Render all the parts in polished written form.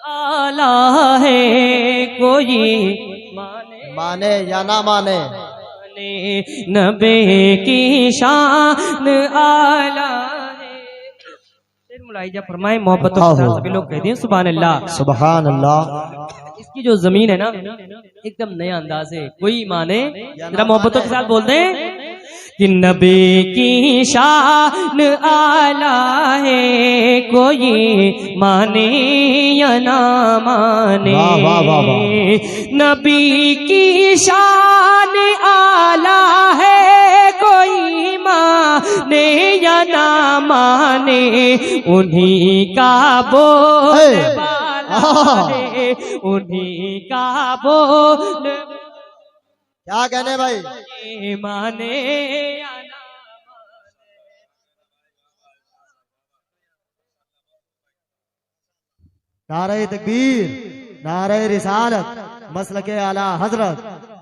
आला है कोई माने या ना माने, नबी की शान आला है। मुलाहिजा फरमाए मोहब्बतों के साथ सभी लोग कहते हैं सुभान अल्लाह सुभान अल्लाह। इसकी जो जमीन है ना एकदम नया अंदाज है, कोई माने जरा मोहब्बतों के साथ बोलते हैं कि नबी की शान आला है कोई माने या ना माने। वाह वाह वाह। नबी की शान आला है कोई माने या ना माने, उन्हीं का बोल है उन्हीं का बोल। क्या कहने भाई, माने या ना नारे तकबीर, नारे रिसालत, मसलके आला हजरत,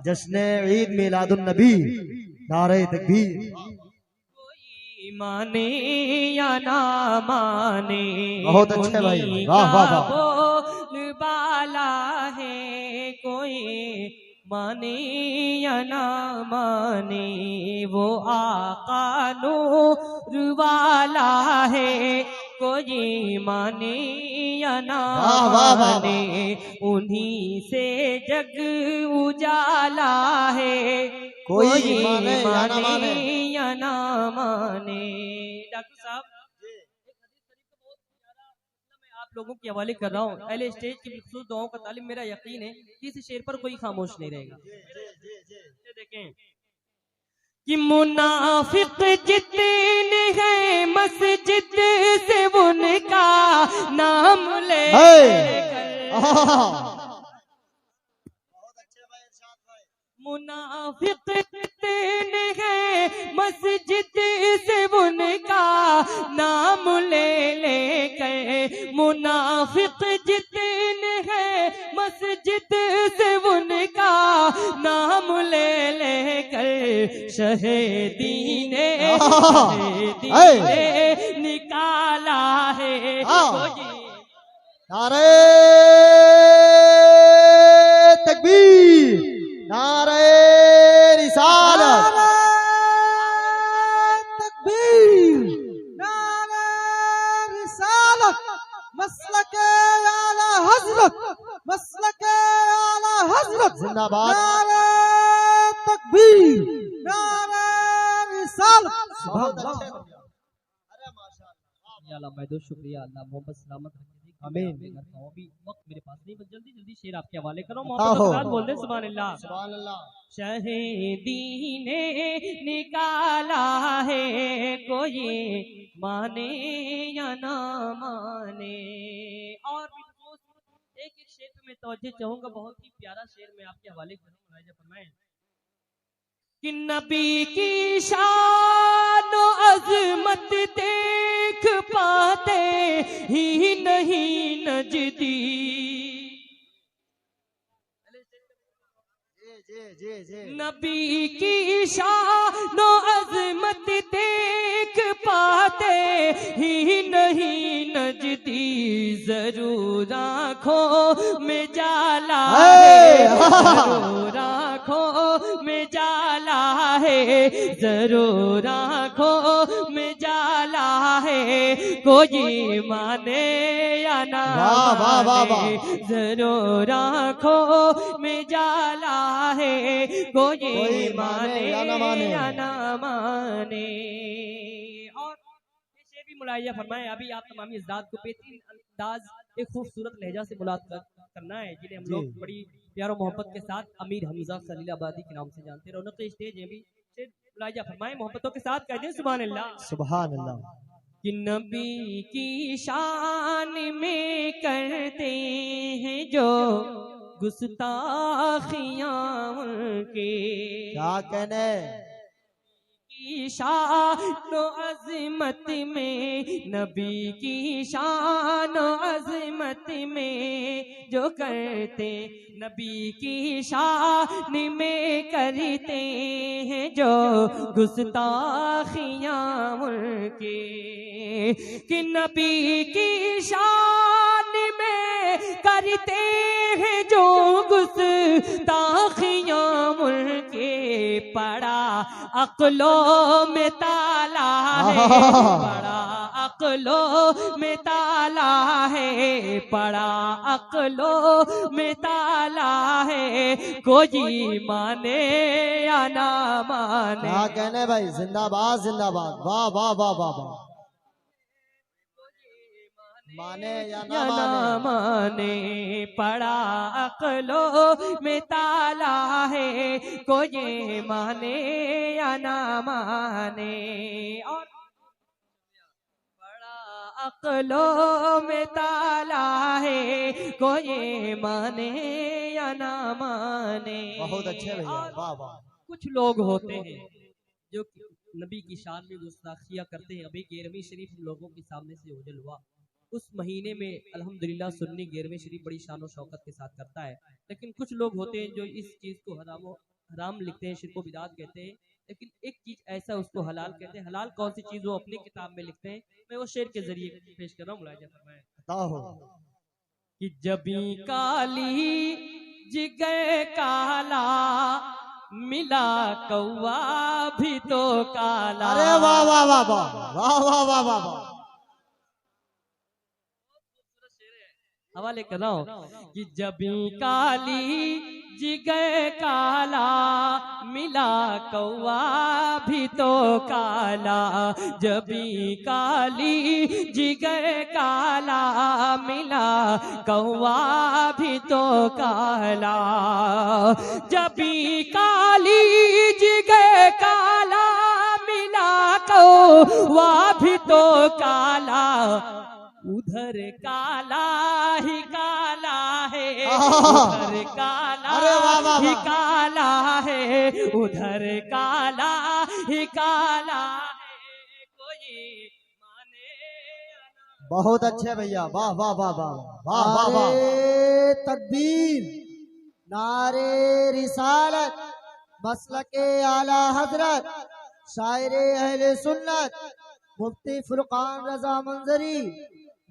जश्न ईद मिलादुन नबी, नारे तकबीर। माने या ना माने, बहुत अच्छे भाई, वाह वाह वाह। बोल बाला है कोई माने या ना माने, वो आका नूर वाला है कोई माने या ना माने, उन्हीं से जग उजाला है कोई माने या ना माने। डॉक्टर साहब मैं आप लोगों के हवाले कर रहा हूँ, पहले स्टेज की बिखसूस दुआओं का तालिम, मेरा यकीन है कि इस शेर पर कोई खामोश नहीं रहेगा। देखें कि मुनाफिक जितने हैं मस्जिद से उनका नाम ले, मुनाफिक जितने हैं मस्जिद से उनका नाम ले लेकर, मुनाफिक जितने हैं मस्जिद से उनका नाम ले लेकर, शहीदीने निकाला है कोई। नारे तकबीर, नारे रिसालत, तकबीर, नारे रिसालत, मसलके आला हजरत, मसलके आला हजरत जिंदाबाद। नारे तकबीर, नारे रिसालत। बहुत अच्छे। अरे माशाअल्लाह, महदूद शुक्रिया, अल्लाह मोहब्बत सलामत रखे। आमीन। अभी वक्त मेरे पास नहीं, बस जल्दी जल्दी शेर आपके हवाले करो, मोहब्बत के साथ बोल दे सुभान अल्लाह सुभान अल्लाह। शहीदी ने निकाला है कोई माने या ना माने। और भी एक एक शेर पे मैं तवज्जो चाहूंगा, बहुत ही प्यारा शेर मैं आपके हवाले करूंगा। फरमाएं कि नबी की शान अज़मत देख पाते ही नहीं नजदी, नबी की शान अज़मत देख पाते ही नहीं नजदी, जरूर आँखों में जाला है, जरूर आँखों में जाला है, जरूर आँखों में जाला है कोई माने या ना माने, जरूर आँखों में जाला है कोई माने या ना माने। और शेर भी मुलाहिजा फरमाए, अभी आप तमाम इज़्ज़ात को बेहतरीन अंदाज एक खूबसूरत लहजा से मुलाकात करना है, जिन्हें हम लोग बड़ी प्यार और मोहब्बत के साथ अमीर हमजा खलील आबादी के नाम से जानते हैं। रौनक स्टेज है भी शेर मुलाहिजा फरमाए, मोहब्बतों के साथ कहते हैं सुभान अल्लाह सुभान अल्लाह। कि नबी की शान में करते हैं जो गुस्ताखियां उनके, क्या कहने की शान अज़मत में, नबी की शान अज़मत में जो करते, नबी की शान में करते हैं जो गुस्ताखियां उनके, कि नबी की शान में करते हैं जो गुस्ताखियां मुल्के पड़ा अक्लों में ताला है, पड़ा अक्लों में ताला है, पड़ा अक्लों में ताला है, कोई माने या ना माने। क्या कहने भाई, जिंदाबाद जिंदाबाद, वाह वाह वाह वाह वाह। माने या ना माने, पड़ा अक्लों में ताला है, कोई माने या ना माने। और पड़ा अक्लों में ताला है, कोई माने या ना माने। बहुत अच्छे भैया, वाह वाह। कुछ लोग होते हैं जो नबी की शान में गुस्ताखियां करते हैं। अभी 11वीं शरीफ हम लोगों के सामने से ओझल हुआ। उस महीने में अल्हम्दुलिल्लाह सुन्नी 11वीं शरीफ बड़ी शान और शौकत के साथ करता है। लेकिन कुछ लोग होते हैं जो इस चीज को हराम लिखते हैं, शिर्क व बिदात कहते हैं। लेकिन एक चीज ऐसा उसको हलाल कहते हैं। हलाल कौन सी चीज वो अपनी किताब में लिखते हैं, मैं वो शेर के जरिए पेश कर रहा हूँ, मुलाहिजा फरमाएं। कि जबी काली जिगर काला, मिला कौवा भी तो काला। अरे वाह वाह वाह वाह वाह वाह वाह वाह वाह। हवाले कर रहा हूँ कि जबी काली जिगर काला, मिला कौवा भी तो काला। जबी काली जिगर काला, मिला कौवा भी तो काला। जबी काली जिगर काला, मिला कौवा भी तो काला। उधर काला ही काला है, उधर काला ही काला है, उधर काला ही काला है, कोई माने। बहुत अच्छे भैया, वाह वाह वाह वाह वाह वाह वाह। तकबीर, नारे रिसालत, मसलके आला हजरत, शायरे अहले सुन्नत, मुफ्ती फुरकान रजा मंजरी,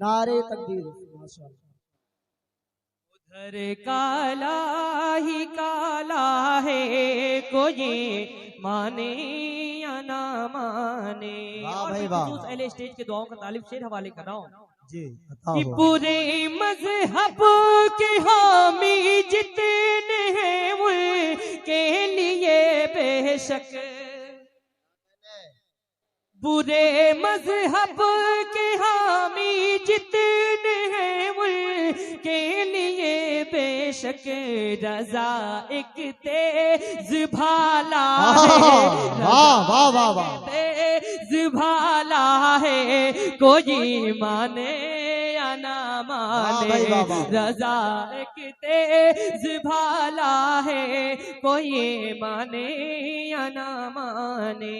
नारे तकबीर, माशाअल्लाह। उधर काला ही काला है, कोई माने या ना माने। वाह भाई वाह। पहले स्टेज के दुआओं का तालिब शेर हवाले कर रहा हूँ जी। कि पूरे मजहब के हामी जितने हैं उनके लिए बेशक, बुरे मजहब के हामी जितने हैं उनके लिए बेशक, रजा एक तेज भाला है, वाह वाह वाह वाह। तेज भाला है, कोई माने या ना माने। रजा एक तेज भाला है, कोई माने या ना माने।